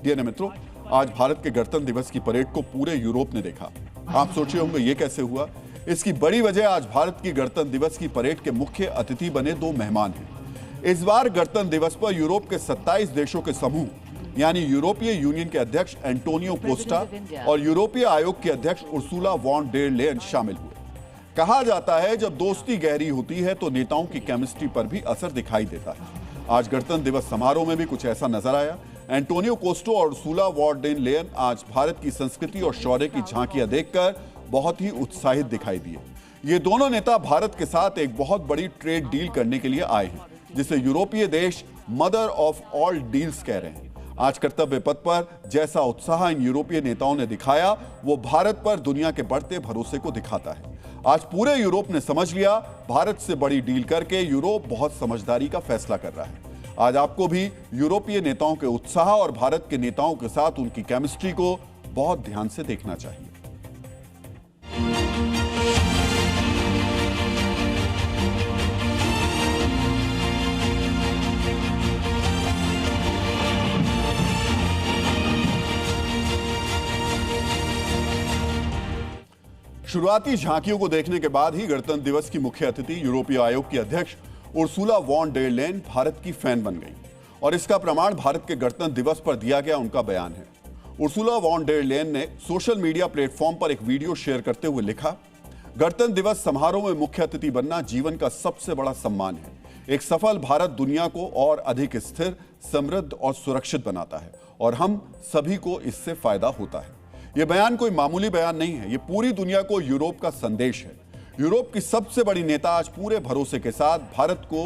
DNA मित्रों, आज भारत के गणतंत्र दिवस की परेड को पूरे यूरोप ने देखा। आप सोचे होंगे ये कैसे हुआ। इसकी बड़ी वजह आज भारत की गणतंत्र दिवस की परेड के मुख्य अतिथि बने दो मेहमान हैं। इस बार गणतंत्र दिवस पर यूरोप के 27 देशों के समूह यानी यूरोपीय यूनियन के अध्यक्ष एंटोनियो कोस्टा और यूरोपीय आयोग के अध्यक्ष उर्सुला वॉन डेर लेयन शामिल हुए। कहा जाता है जब दोस्ती गहरी होती है तो नेताओं की केमिस्ट्री पर भी असर दिखाई देता है। आज गणतंत्र दिवस समारोह में भी कुछ ऐसा नजर आया। एंटोनियो कोस्टा और उर्सुला वॉन डेर लेयन आज भारत की संस्कृति और शौर्य की झांकियां देखकर बहुत ही उत्साहित दिखाई दिए। ये दोनों नेता भारत के साथ एक बहुत बड़ी ट्रेड डील करने के लिए आए हैं, जिसे यूरोपीय देश मदर ऑफ ऑल डील्स कह रहे हैं। आज कर्तव्य पथ पर जैसा उत्साह इन यूरोपीय नेताओं ने दिखाया, वो भारत पर दुनिया के बढ़ते भरोसे को दिखाता है। आज पूरे यूरोप ने समझ लिया, भारत से बड़ी डील करके यूरोप बहुत समझदारी का फैसला कर रहा है। आज आपको भी यूरोपीय नेताओं के उत्साह और भारत के नेताओं के साथ उनकी केमिस्ट्री को बहुत ध्यान से देखना चाहिए। शुरुआती झांकियों को देखने के बाद ही गणतंत्र दिवस की मुख्य अतिथि यूरोपीय आयोग की अध्यक्ष Ursula von der Leyen Bharat की फैन बन गई और इसका प्रमाण भारत के गणतंत्र दिवस पर दिया गया उनका बयान है। उर्सुला वॉन डेर लेयन ने सोशल मीडिया प्लेटफॉर्म पर एक वीडियो शेयर करते हुए लिखा, गणतंत्र दिवस समारोह में मुख्य अतिथि बनना जीवन का सबसे बड़ा सम्मान है। एक सफल भारत दुनिया को और अधिक स्थिर, समृद्ध और सुरक्षित बनाता है और हम सभी को इससे फायदा होता है। यह बयान कोई मामूली बयान नहीं है, यह पूरी दुनिया को यूरोप का संदेश है। यूरोप की सबसे बड़ी नेता आज पूरे भरोसे के साथ भारत को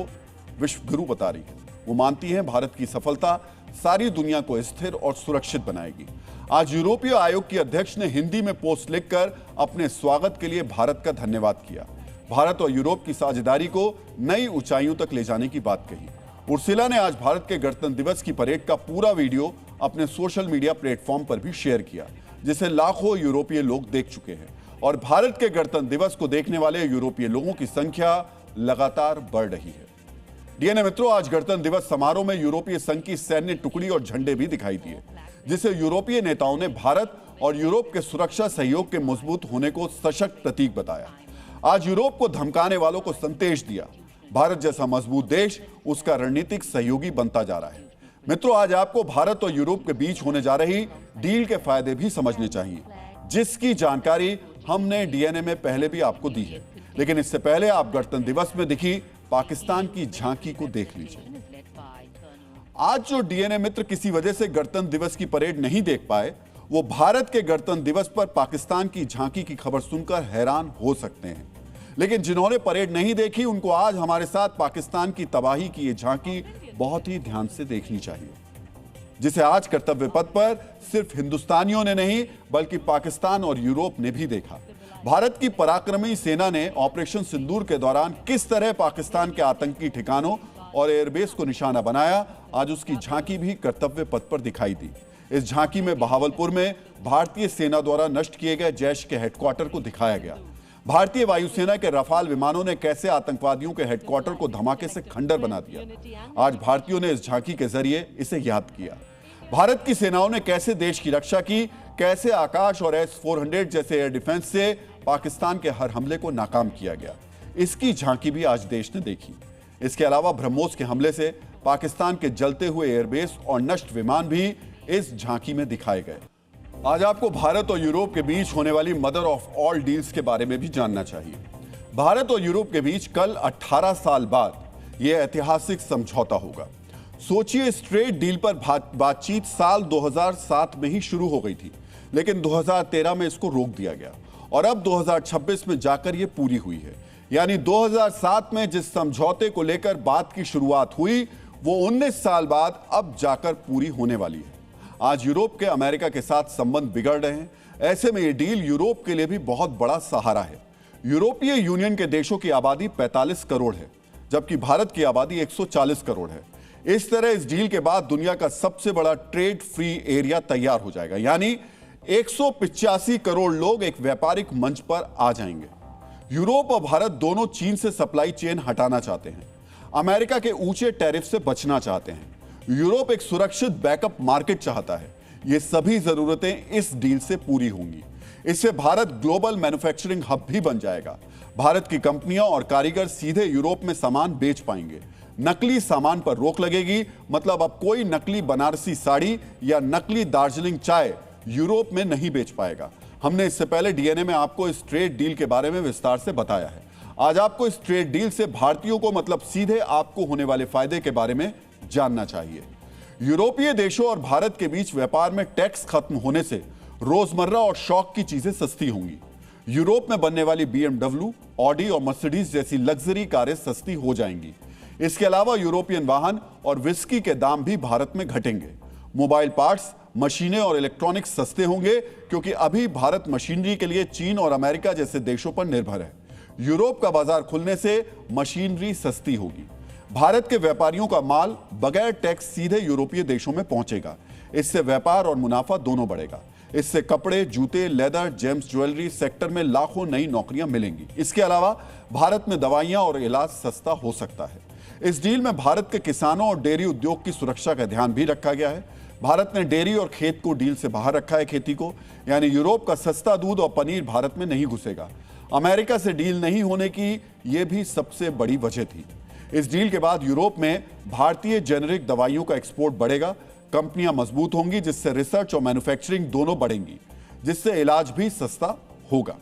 विश्व गुरु बता रही है। वो मानती हैं भारत की सफलता सारी दुनिया को स्थिर और सुरक्षित बनाएगी। आज यूरोपीय आयोग की अध्यक्ष ने हिंदी में पोस्ट लिखकर अपने स्वागत के लिए भारत का धन्यवाद किया। भारत और यूरोप की साझेदारी को नई ऊंचाइयों तक ले जाने की बात कही। उर्सुला ने आज भारत के गणतंत्र दिवस की परेड का पूरा वीडियो अपने सोशल मीडिया प्लेटफॉर्म पर भी शेयर किया, जिसे लाखों यूरोपीय लोग देख चुके हैं और भारत के गणतंत्र दिवस को देखने वाले यूरोपीय लोगों की संख्या लगातार बढ़ रही है। डीएनए मित्रों, आज गणतंत्र दिवस समारोह में यूरोपीय संघ की सैन्य टुकड़ी और झंडे भी दिखाई दिए, जिसे यूरोपीय नेताओं ने भारत और यूरोप के सुरक्षा सहयोग के मजबूत होने को सशक्त प्रतीक बताया। आज यूरोप को धमकाने वालों को संदेश दिया, भारत जैसा मजबूत देश उसका रणनीतिक सहयोगी बनता जा रहा है। मित्रों, आज आपको भारत और यूरोप के बीच होने जा रही डील के फायदे भी समझने चाहिए, जिसकी जानकारी हमने डीएनए में पहले भी आपको दी है। लेकिन इससे पहले आप गणतंत्र दिवस में दिखी पाकिस्तान की झांकी को देख लीजिए। आज जो डीएनए मित्र किसी वजह से गणतंत्र दिवस की परेड नहीं देख पाए, वो भारत के गणतंत्र दिवस पर पाकिस्तान की झांकी की खबर सुनकर हैरान हो सकते हैं। लेकिन जिन्होंने परेड नहीं देखी, उनको आज हमारे साथ पाकिस्तान की तबाही की ये झांकी बहुत ही ध्यान से देखनी चाहिए, जिसे आज कर्तव्य पथ पर सिर्फ हिंदुस्तानियों ने नहीं बल्कि पाकिस्तान और यूरोप ने भी देखा। भारत की पराक्रमी सेना ने ऑपरेशन सिंदूर के दौरान किस तरह पाकिस्तान के आतंकी ठिकानों और एयरबेस को निशाना बनाया, आज उसकी झांकी भी कर्तव्य पथ पर दिखाई दी। इस झांकी में बहावलपुर में भारतीय सेना द्वारा नष्ट किए गए जैश के हेडक्वार्टर को दिखाया गया। भारतीय वायुसेना के रफाल विमानों ने कैसे आतंकवादियों के हेडक्वार्टर को धमाके से खंडर बना दिया। आज भारतीयों ने इस झांकी के जरिए इसे याद किया। भारत की सेनाओं ने कैसे देश की रक्षा की, कैसे आकाश और S-400 जैसे एयर डिफेंस से पाकिस्तान के हर हमले को नाकाम किया गया, इसकी झांकी भी आज देश ने देखी। इसके अलावा ब्रह्मोस के हमले से पाकिस्तान के जलते हुए एयरबेस और नष्ट विमान भी इस झांकी में दिखाए गए। आज आपको भारत और यूरोप के बीच होने वाली मदर ऑफ ऑल डील्स के बारे में भी जानना चाहिए। भारत और यूरोप के बीच कल 18 साल बाद यह ऐतिहासिक समझौता होगा। सोचिए, इस ट्रेड डील पर बातचीत साल 2007 में ही शुरू हो गई थी, लेकिन 2013 में इसको रोक दिया गया और अब 2026 में जाकर यह पूरी हुई है। यानी 2007 में जिस समझौते को लेकर बात की शुरुआत हुई, वो 19 साल बाद अब जाकर पूरी होने वाली है। आज यूरोप के अमेरिका के साथ संबंध बिगड़ रहे हैं। ऐसे में यह डील यूरोप के लिए भी बहुत बड़ा सहारा है। यूरोपीय यूनियन के देशों की आबादी 45 करोड़ है, जबकि भारत की आबादी 140 करोड़ है। इस तरह इस डील के बाद दुनिया का सबसे बड़ा ट्रेड फ्री एरिया तैयार हो जाएगा, यानी 185 करोड़ लोग एक व्यापारिक मंच पर आ जाएंगे। यूरोप और भारत दोनों चीन से सप्लाई चेन हटाना चाहते हैं, अमेरिका के ऊंचे टैरिफ से बचना चाहते हैं। यूरोप एक सुरक्षित बैकअप मार्केट चाहता है, ये सभी जरूरतें इस डील से पूरी होंगी। इससे भारत ग्लोबल मैन्युफैक्चरिंग हब भी बन जाएगा। भारत की कंपनियां और कारीगर सीधे यूरोप में सामान बेच पाएंगे। नकली सामान पर रोक लगेगी, मतलब अब कोई नकली बनारसी साड़ी या नकली दार्जिलिंग चाय यूरोप में नहीं बेच पाएगा। हमने इससे पहले डीएनए में आपको इस ट्रेड डील के बारे में विस्तार से बताया है। आज आपको इस ट्रेड डील से भारतीयों को, मतलब सीधे आपको होने वाले फायदे के बारे में जानना चाहिए। यूरोपीय देशों और भारत के बीच व्यापार में टैक्स खत्म होने से रोजमर्रा और शौक की चीजें सस्ती होंगी। यूरोप में बनने वाली BMW, ऑडी और मर्सिडीज जैसी लग्जरी कारें सस्ती हो जाएंगी। इसके अलावा यूरोपियन वाहन और विस्की के दाम भी भारत में घटेंगे। मोबाइल पार्ट्स, मशीनें और इलेक्ट्रॉनिक्स सस्ते होंगे, क्योंकि अभी भारत मशीनरी के लिए चीन और अमेरिका जैसे देशों पर निर्भर है। यूरोप का बाजार खुलने से मशीनरी सस्ती होगी। भारत के व्यापारियों का माल बगैर टैक्स सीधे यूरोपीय देशों में पहुंचेगा। इससे व्यापार और मुनाफा दोनों बढ़ेगा। इससे कपड़े, जूते, लेदर, जेम्स, ज्वेलरी सेक्टर में लाखों नई नौकरियां मिलेंगी। इसके अलावा भारत में दवाइयां और इलाज सस्ता हो सकता है। इस डील में भारत के किसानों और डेयरी उद्योग की सुरक्षा का ध्यान भी रखा गया है। भारत ने डेयरी और खेत को डील से बाहर रखा है। खेती को, यानी यूरोप का सस्ता दूध और पनीर भारत में नहीं घुसेगा। अमेरिका से डील नहीं होने की यह भी सबसे बड़ी वजह थी। इस डील के बाद यूरोप में भारतीय जेनेरिक दवाइयों का एक्सपोर्ट बढ़ेगा। कंपनियां मजबूत होंगी, जिससे रिसर्च और मैन्युफैक्चरिंग दोनों बढ़ेंगी, जिससे इलाज भी सस्ता होगा।